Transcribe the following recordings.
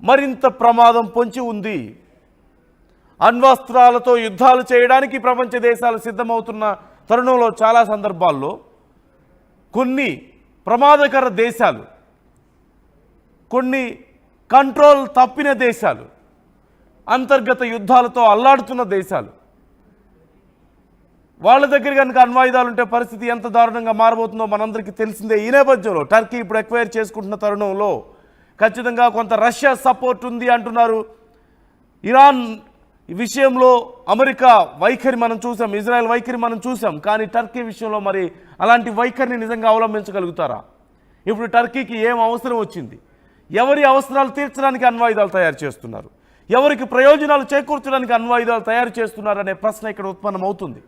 మరింత ప్రమాదం పొంచి ఉంది. అణ్వస్త్రాలతో యుద్ధాలు చేయడానికి ప్రపంచ దేశాలు సిద్ధమవుతున్న తరుణంలో చాలా సందర్భాల్లో కొన్ని ప్రమాదకర దేశాలు, కొన్ని కంట్రోల్ తప్పిన దేశాలు, అంతర్గత యుద్ధాలతో అల్లాడుతున్న దేశాలు, వాళ్ళ దగ్గర కనుక అణ్వాయుధాలు ఉంటే పరిస్థితి ఎంత దారుణంగా మారబోతుందో మనందరికీ తెలిసిందే. ఈ నేపథ్యంలో టర్కీ ఇప్పుడు ఎక్వైర్ చేసుకుంటున్న తరుణంలో ఖచ్చితంగా కొంత రష్యా సపోర్ట్ ఉంది అంటున్నారు. ఇరాన్ విషయంలో అమెరికా వైఖరి మనం చూసాం, ఇజ్రాయెల్ వైఖరి మనం చూసాం. కానీ టర్కీ విషయంలో మరి అలాంటి వైఖరిని నిజంగా అవలంబించగలుగుతారా? ఇప్పుడు టర్కీకి ఏం అవసరం వచ్చింది? ఎవరి అవసరాలు తీర్చడానికి అణ్వాయుధాలు తయారు చేస్తున్నారు? ఎవరికి ప్రయోజనాలు చేకూర్చడానికి అణ్వాయుధాలు తయారు చేస్తున్నారు అనే ప్రశ్న ఇక్కడ ఉత్పన్నమవుతుంది.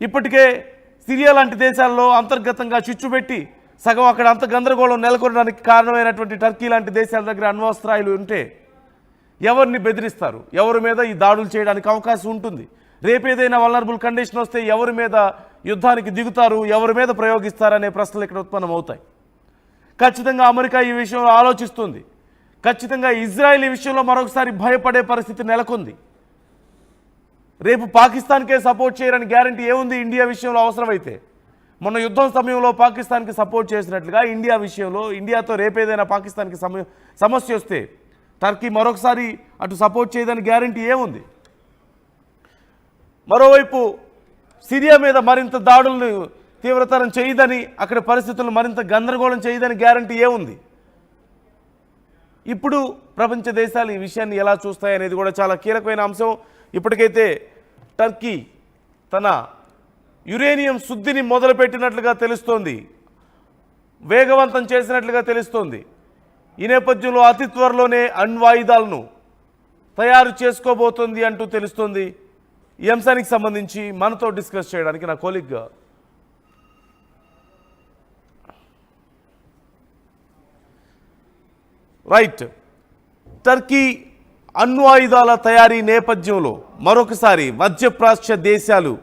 ఇప్పటికే సిరియా లాంటి దేశాల్లో అంతర్గతంగా చిచ్చుపెట్టి సగం అక్కడ అంత గందరగోళం నెలకొనడానికి కారణమైనటువంటి టర్కీ లాంటి దేశాల దగ్గర అణ్వస్త్రాలు ఉంటే ఎవరిని బెదిరిస్తారు? ఎవరి మీద ఈ దాడులు చేయడానికి అవకాశం ఉంటుంది? రేపేదైనా వల్నరబుల్ కండిషన్ వస్తే ఎవరి మీద యుద్ధానికి దిగుతారు, ఎవరి మీద ప్రయోగిస్తారనే ప్రశ్నలు ఇక్కడ ఉత్పన్నమవుతాయి. ఖచ్చితంగా అమెరికా ఈ విషయంలో ఆలోచిస్తుంది. ఖచ్చితంగా ఇజ్రాయెల్ ఈ విషయంలో మరొకసారి భయపడే పరిస్థితి నెలకొంది. రేపు పాకిస్తాన్కే సపోర్ట్ చేయరని గ్యారంటీ ఏముంది ఇండియా విషయంలో అవసరమైతే? మొన్న యుద్ధం సమయంలో పాకిస్తాన్కి సపోర్ట్ చేసినట్లుగా ఇండియా విషయంలో ఇండియాతో రేపేదైనా పాకిస్తాన్కి సమస్య వస్తే టర్కీ మరొకసారి అటు సపోర్ట్ చేయదని గ్యారంటీ ఏముంది? మరోవైపు సిరియా మీద మరింత దాడులను తీవ్రతరం చేయదని, అక్కడ పరిస్థితులను మరింత గందరగోళం చేయదని గ్యారంటీ ఏముంది? ఇప్పుడు ప్రపంచ దేశాలు ఈ విషయాన్ని ఎలా చూస్తాయనేది కూడా చాలా కీలకమైన అంశం. ఇప్పటికైతే టర్కీ తన యురేనియం శుద్ధిని మొదలుపెట్టినట్లుగా తెలుస్తోంది, వేగవంతం చేసినట్లుగా తెలుస్తోంది. ఈ నేపథ్యంలో అతి త్వరలోనే అణ్వాయుధాలను తయారు చేసుకోబోతోంది అంటూ తెలుస్తోంది. ఈ అంశానికి సంబంధించి మనతో డిస్కస్ చేయడానికి నా కొలీగ్ టర్కీ అణ్వాయుధాల తయారీ నేపథ్యంలో మరొకసారి మధ్యప్రాచ్య దేశాలు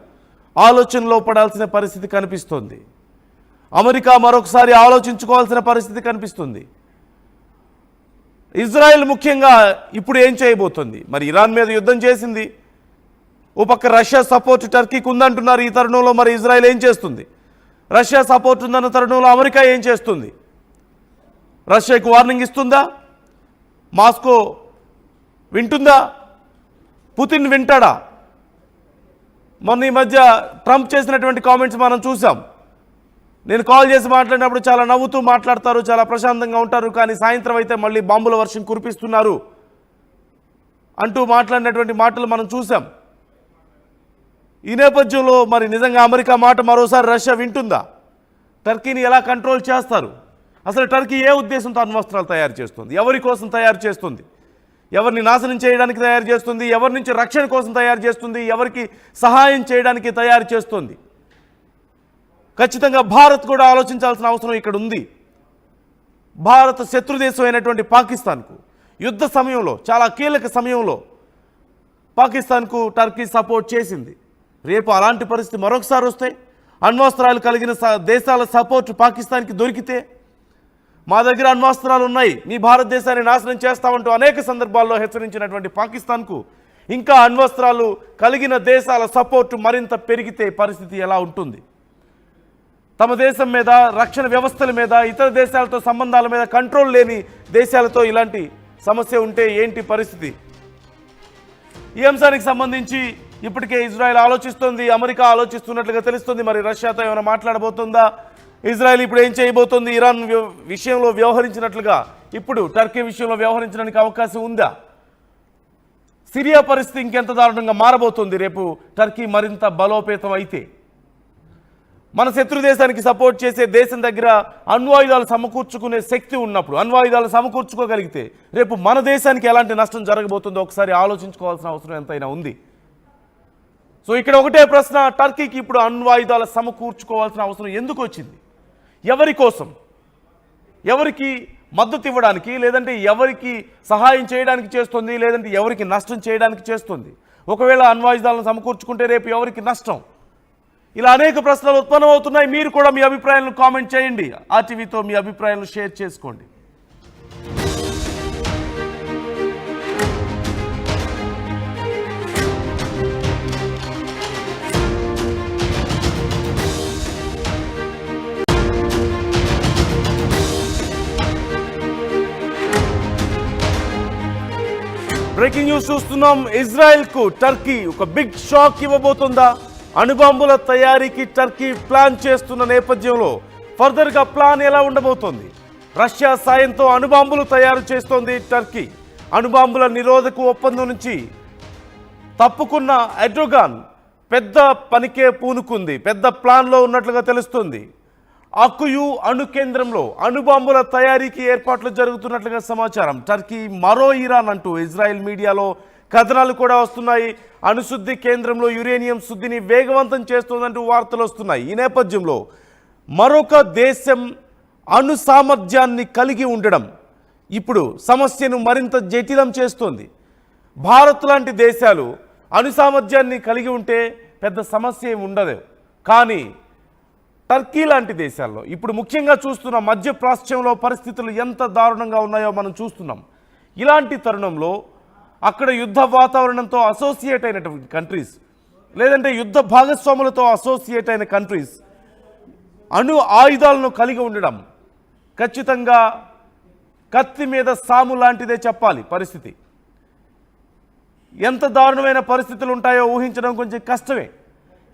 ఆలోచనలో పడాల్సిన పరిస్థితి కనిపిస్తోంది. అమెరికా మరొకసారి ఆలోచించుకోవాల్సిన పరిస్థితి కనిపిస్తుంది. ఇజ్రాయెల్ ముఖ్యంగా ఇప్పుడు ఏం చేయబోతోంది? మరి ఇరాన్ మీద యుద్ధం చేసింది, ఓ పక్క రష్యా సపోర్ట్ టర్కీకి ఉందంటున్నారు. ఈ తరుణంలో మరి ఇజ్రాయెల్ ఏం చేస్తుంది? రష్యా సపోర్ట్ ఉందన్న తరుణంలో అమెరికా ఏం చేస్తుంది? రష్యాకు వార్నింగ్ ఇస్తుందా? మాస్కో వింటుందా? పుతిన్ వింటాడా? మొన్న ఈ మధ్య ట్రంప్ చేసినటువంటి కామెంట్స్ మనం చూసాం. నేను కాల్ చేసి మాట్లాడినప్పుడు చాలా నవ్వుతూ మాట్లాడతారు, చాలా ప్రశాంతంగా ఉంటారు, కానీ సాయంత్రం అయితే మళ్ళీ బాంబుల వర్షం కురిపిస్తున్నారు అంటూ మాట్లాడినటువంటి మాటలు మనం చూసాం. ఈ నేపథ్యంలో మరి నిజంగా అమెరికా మాట మరోసారి రష్యా వింటుందా? టర్కీని ఎలా కంట్రోల్ చేస్తారు? అసలు టర్కీ ఏ ఉద్దేశంతో అణ్వస్త్రాలు తయారు చేస్తుంది? ఎవరి కోసం తయారు చేస్తుంది? ఎవరిని నాశనం చేయడానికి తయారు చేస్తుంది? ఎవరి నుంచి రక్షణ కోసం తయారు చేస్తుంది? ఎవరికి సహాయం చేయడానికి తయారు చేస్తుంది? ఖచ్చితంగా భారత్ కూడా ఆలోచించాల్సిన అవసరం ఇక్కడ ఉంది. భారత శత్రుదేశం అయినటువంటి పాకిస్తాన్కు యుద్ధ సమయంలో, చాలా కీలక సమయంలో పాకిస్తాన్కు టర్కీ సపోర్ట్ చేసింది. రేపు అలాంటి పరిస్థితి మరొకసారి వస్తే, అణ్వస్త్రాలు కలిగిన దేశాల సపోర్ట్ పాకిస్తాన్కి దొరికితే, మా దగ్గర అణ్వస్త్రాలు ఉన్నాయి, మీ భారతదేశాన్ని నాశనం చేస్తామంటూ అనేక సందర్భాల్లో హెచ్చరించినటువంటి పాకిస్తాన్కు ఇంకా అణ్వస్త్రాలు కలిగిన దేశాల సపోర్టు మరింత పెరిగితే పరిస్థితి ఎలా ఉంటుంది? తమ దేశం మీద, రక్షణ వ్యవస్థల మీద, ఇతర దేశాలతో సంబంధాల మీద కంట్రోల్ లేని దేశాలతో ఇలాంటి సమస్య ఉంటే ఏంటి పరిస్థితి? ఈ అంశానికి సంబంధించి ఇప్పటికే ఇజ్రాయెల్ ఆలోచిస్తోంది, అమెరికా ఆలోచిస్తున్నట్లుగా తెలుస్తుంది. మరి రష్యాతో ఏమైనా మాట్లాడబోతుందా? ఇజ్రాయెల్ ఇప్పుడు ఏం చేయబోతోంది? ఇరాన్ విషయంలో వ్యవహరించినట్లుగా ఇప్పుడు టర్కీ విషయంలో వ్యవహరించడానికి అవకాశం ఉందా? సిరియా పరిస్థితి ఇంకెంత దారుణంగా మారబోతుంది రేపు టర్కీ మరింత బలోపేతం అయితే? మన శత్రు దేశానికి సపోర్ట్ చేసే దేశం దగ్గర అణ్వాయుధాలు సమకూర్చుకునే శక్తి ఉన్నప్పుడు, అణ్వాయుధాలు సమకూర్చుకోగలిగితే రేపు మన దేశానికి ఎలాంటి నష్టం జరగబోతుందో ఒకసారి ఆలోచించుకోవాల్సిన అవసరం ఎంతైనా ఉంది. సో ఇక్కడ ఒకటే ప్రశ్న, టర్కీకి ఇప్పుడు అణ్వాయుధాలు సమకూర్చుకోవాల్సిన అవసరం ఎందుకు వచ్చింది? ఎవరి కోసం? ఎవరికి మద్దతు ఇవ్వడానికి, లేదంటే ఎవరికి సహాయం చేయడానికి చేస్తుంది, లేదంటే ఎవరికి నష్టం చేయడానికి చేస్తుంది? ఒకవేళ అణ్వాయుధాలను సమకూర్చుకుంటే రేపు ఎవరికి నష్టం? ఇలా అనేక ప్రశ్నలు ఉత్పన్నమవుతున్నాయి. మీరు కూడా మీ అభిప్రాయాలను కామెంట్ చేయండి. ఆర్టీవీతో మీ అభిప్రాయాలను షేర్ చేసుకోండి. బ్రేకింగ్ న్యూస్ చూస్తున్నాం. ఇజ్రాయెల్ కు టర్కీ ఒక బిగ్ షాక్ ఇవ్వబోతుందా? అణుబాంబుల తయారీకి టర్కీ ప్లాన్ చేస్తున్న నేపథ్యంలో ఫర్దర్ గా ప్లాన్ ఎలా ఉండబోతోంది? రష్యా సాయంతో అణుబాంబులు తయారు చేస్తోంది టర్కీ. అణుబాంబుల నిరోధక ఒప్పందం నుంచి తప్పుకున్న ఎర్డోగాన్ పెద్ద పనికే పూనుకుంది. పెద్ద ప్లాన్లో ఉన్నట్లుగా తెలుస్తుంది. అకుయు అణు కేంద్రంలో అణుబాంబుల తయారీకి ఏర్పాట్లు జరుగుతున్నట్లుగా సమాచారం. టర్కీ మరో ఇరాన్ అంటూ ఇజ్రాయెల్ మీడియాలో కథనాలు కూడా వస్తున్నాయి. అణుశుద్ధి కేంద్రంలో యురేనియం శుద్ధిని వేగవంతం చేస్తోందంటూ వార్తలు వస్తున్నాయి. ఈ నేపథ్యంలో మరొక దేశం అణు సామర్థ్యాన్ని కలిగి ఉండడం ఇప్పుడు సమస్యను మరింత జటిలం చేస్తోంది. భారత్ లాంటి దేశాలు అణు సామర్థ్యాన్ని కలిగి ఉంటే పెద్ద సమస్య ఏమి ఉండదు. కానీ టర్కీ లాంటి దేశాల్లో ఇప్పుడు ముఖ్యంగా చూస్తున్న మధ్యప్రాచ్యంలో పరిస్థితులు ఎంత దారుణంగా ఉన్నాయో మనం చూస్తున్నాం. ఇలాంటి తరుణంలో అక్కడ యుద్ధ వాతావరణంతో అసోసియేట్ అయినటువంటి కంట్రీస్, లేదంటే యుద్ధ భాగస్వాములతో అసోసియేట్ అయిన కంట్రీస్ అణు ఆయుధాలను కలిగి ఉండడం ఖచ్చితంగా కత్తి మీద సాము లాంటిదే చెప్పాలి. పరిస్థితి ఎంత దారుణమైన పరిస్థితులు ఉంటాయో ఊహించడం కొంచెం కష్టమే.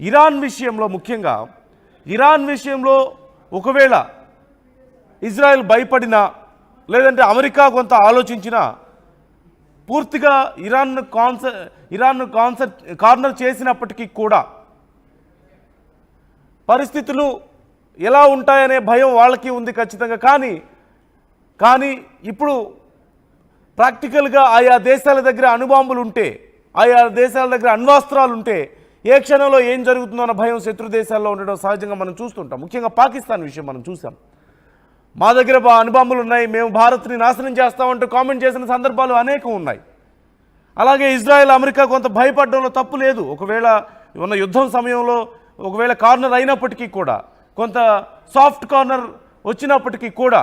ఇరాన్ విషయంలో ముఖ్యంగా ఇరాన్ విషయంలో ఒకవేళ ఇజ్రాయెల్ భయపడినా, లేదంటే అమెరికా కొంత ఆలోచించినా పూర్తిగా ఇరాన్ను కార్నర్ చేసినప్పటికీ కూడా పరిస్థితులు ఎలా ఉంటాయనే భయం వాళ్ళకి ఉంది ఖచ్చితంగా. కానీ ఇప్పుడు ప్రాక్టికల్గా ఆయా దేశాల దగ్గర అణుబాంబులు ఉంటే, ఆయా దేశాల దగ్గర అణ్వాస్త్రాలు ఉంటే ఏ క్షణంలో ఏం జరుగుతుందో అన్న భయం శత్రు దేశాల్లో ఉండడం సహజంగా మనం చూస్తుంటాం. ముఖ్యంగా పాకిస్తాన్ విషయం మనం చూసాం. మా దగ్గర అణుబాంబులు ఉన్నాయి, మేము భారత్ని నాశనం చేస్తామంటూ కామెంట్ చేసిన సందర్భాలు అనేకం ఉన్నాయి. అలాగే ఇజ్రాయెల్ అమెరికా కొంత భయపడడంలో తప్పు లేదు. ఒకవేళ ఉన్న యుద్ధం సమయంలో ఒకవేళ కార్నర్ అయినప్పటికీ కూడా, కొంత సాఫ్ట్ కార్నర్ వచ్చినప్పటికీ కూడా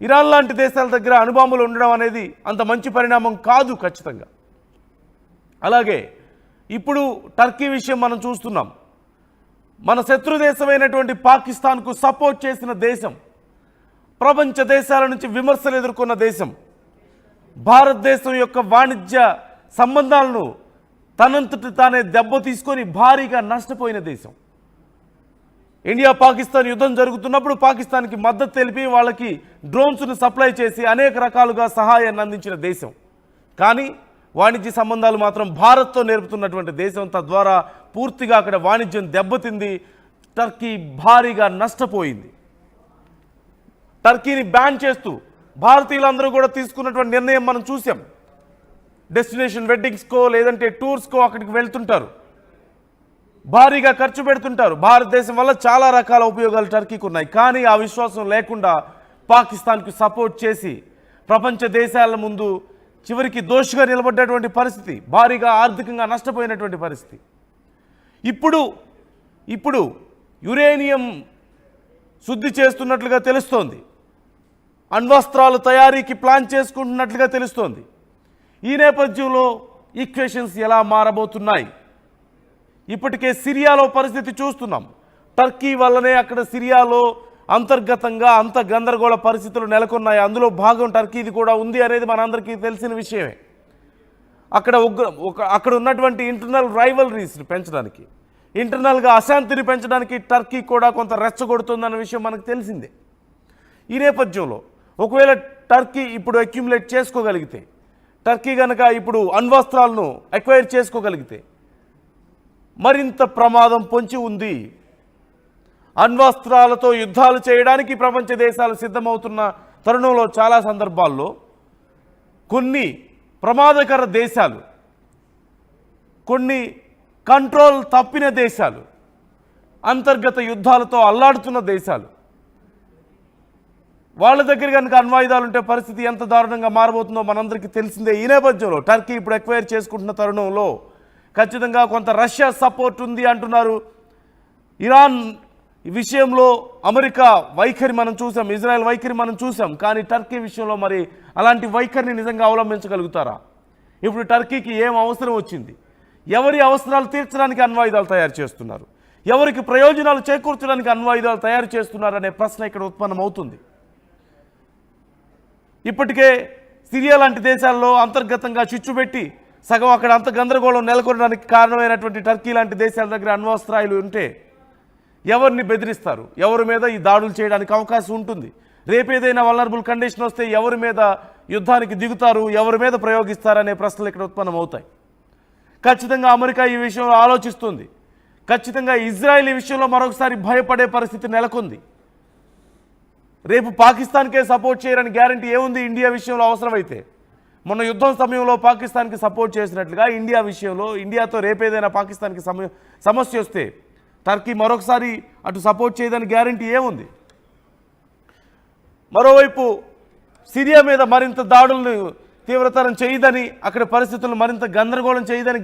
ఇరాన్ లాంటి దేశాల దగ్గర అణుబాంబులు ఉండడం అనేది అంత మంచి పరిణామం కాదు ఖచ్చితంగా. అలాగే ఇప్పుడు టర్కీ విషయం మనం చూస్తున్నాం. మన శత్రు దేశమైనటువంటి పాకిస్తాన్కు సపోర్ట్ చేసిన దేశం, ప్రపంచ దేశాల నుంచి విమర్శలు ఎదుర్కొన్న దేశం, భారతదేశం యొక్క వాణిజ్య సంబంధాలను తనంతటి తానే దెబ్బ తీసుకొని భారీగా నష్టపోయిన దేశం. ఇండియా పాకిస్తాన్ యుద్ధం జరుగుతున్నప్పుడు పాకిస్తాన్కి మద్దతు తెలిపి వాళ్ళకి డ్రోన్స్ను సప్లై చేసి అనేక రకాలుగా సహాయాన్ని అందించిన దేశం. కానీ వాణిజ్య సంబంధాలు మాత్రం భారత్తో నేర్పుతున్నటువంటి దేశం. తద్వారా పూర్తిగా అక్కడ వాణిజ్యం దెబ్బతింది. టర్కీ భారీగా నష్టపోయింది. టర్కీని బ్యాన్ చేస్తూ భారతీయులందరూ కూడా తీసుకున్నటువంటి నిర్ణయం మనం చూసాం. డెస్టినేషన్ వెడ్డింగ్స్కో లేదంటే టూర్స్కో అక్కడికి వెళ్తుంటారు, భారీగా ఖర్చు పెడుతుంటారు. భారతదేశం వల్ల చాలా రకాల ఉపయోగాలు టర్కీకి ఉన్నాయి. కానీ ఆ విశ్వాసం లేకుండా పాకిస్తాన్కి సపోర్ట్ చేసి ప్రపంచ దేశాల ముందు చివరికి దోషిగా నిలబడ్డటువంటి పరిస్థితి, భారీగా ఆర్థికంగా నష్టపోయినటువంటి పరిస్థితి. ఇప్పుడు యురేనియం శుద్ధి చేస్తున్నట్లుగా తెలుస్తోంది. అణ్వస్త్రాలు తయారీకి ప్లాన్ చేసుకుంటున్నట్లుగా తెలుస్తోంది. ఈ నేపథ్యంలో ఈక్వేషన్స్ ఎలా మారబోతున్నాయి? ఇప్పటికే సిరియాలో పరిస్థితి చూస్తున్నాం. టర్కీ వల్లనే అక్కడ సిరియాలో అంతర్గతంగా అంత గందరగోళ పరిస్థితులు నెలకొన్నాయి. అందులో భాగం టర్కీది కూడా ఉంది అనేది మనందరికీ తెలిసిన విషయమే. అక్కడ ఉన్నటువంటి ఇంటర్నల్ రైవలరీస్ని పెంచడానికి, ఇంటర్నల్గా అశాంతిని పెంచడానికి టర్కీ కూడా కొంత రెచ్చగొడుతుందన్న విషయం మనకు తెలిసిందే. ఈ నేపథ్యంలో ఒకవేళ టర్కీ ఇప్పుడు అక్యుములేట్ చేసుకోగలిగితే, టర్కీ కనుక ఇప్పుడు అణ్వస్త్రాలను అక్వైర్ చేసుకోగలిగితే మరింత ప్రమాదం పొంచి ఉంది. అణ్వస్త్రాలతో యుద్ధాలు చేయడానికి ప్రపంచ దేశాలు సిద్ధమవుతున్న తరుణంలో చాలా సందర్భాల్లో కొన్ని ప్రమాదకర దేశాలు, కొన్ని కంట్రోల్ తప్పిన దేశాలు, అంతర్గత యుద్ధాలతో అల్లాడుతున్న దేశాలు, వాళ్ళ దగ్గర కనుక అణ్వాయుధాలు ఉంటే పరిస్థితి ఎంత దారుణంగా మారబోతుందో మనందరికీ తెలిసిందే. ఈ నేపథ్యంలో టర్కీ ఇప్పుడు ఎక్వైర్ చేసుకుంటున్న తరుణంలో ఖచ్చితంగా కొంత రష్యా సపోర్ట్ ఉంది అంటున్నారు. ఇరాన్ విషయంలో అమెరికా వైఖరి మనం చూసాం, ఇజ్రాయెల్ వైఖరి మనం చూసాం. కానీ టర్కీ విషయంలో మరి అలాంటి వైఖరిని నిజంగా అవలంబించగలుగుతారా? ఇప్పుడు టర్కీకి ఏం అవసరం వచ్చింది? ఎవరి అవసరాలు తీర్చడానికి అణ్వాయుధాలు తయారు చేస్తున్నారు? ఎవరికి ప్రయోజనాలు చేకూర్చడానికి అణ్వాయుధాలు తయారు చేస్తున్నారు అనే ప్రశ్న ఇక్కడ ఉత్పన్నమవుతుంది. ఇప్పటికే సిరియా లాంటి దేశాల్లో అంతర్గతంగా చిచ్చుపెట్టి సగం అక్కడ అంత గందరగోళం నెలకొనడానికి కారణమైనటువంటి టర్కీ లాంటి దేశాల దగ్గర అణ్వస్త్రాలు ఉంటే ఎవరిని బెదిరిస్తారు? ఎవరి మీద ఈ దాడులు చేయడానికి అవకాశం ఉంటుంది? రేపేదైనా వల్నరబుల్ కండిషన్ వస్తే ఎవరి మీద యుద్ధానికి దిగుతారు, ఎవరి మీద ప్రయోగిస్తారనే ప్రశ్నలు ఇక్కడ ఉత్పన్నమవుతాయి. ఖచ్చితంగా అమెరికా ఈ విషయంలో ఆలోచిస్తుంది. ఖచ్చితంగా ఇజ్రాయెల్ ఈ విషయంలో మరొకసారి భయపడే పరిస్థితి నెలకొంది. రేపు పాకిస్తాన్కే సపోర్ట్ చేయరని గ్యారంటీ ఏముంది ఇండియా విషయంలో అవసరమైతే? మొన్న యుద్ధం సమయంలో పాకిస్తాన్కి సపోర్ట్ చేసినట్లుగా ఇండియా విషయంలో ఇండియాతో రేపేదైనా పాకిస్తాన్కి సమస్య వస్తే టర్కీ మరొకసారి అటు సపోర్ట్ చేయదని గ్యారంటీ ఏముంది? మరోవైపు సిరియా మీద మరింత దాడులను తీవ్రతరం చేయదని, అక్కడ పరిస్థితులను మరింత గందరగోళం చేయదని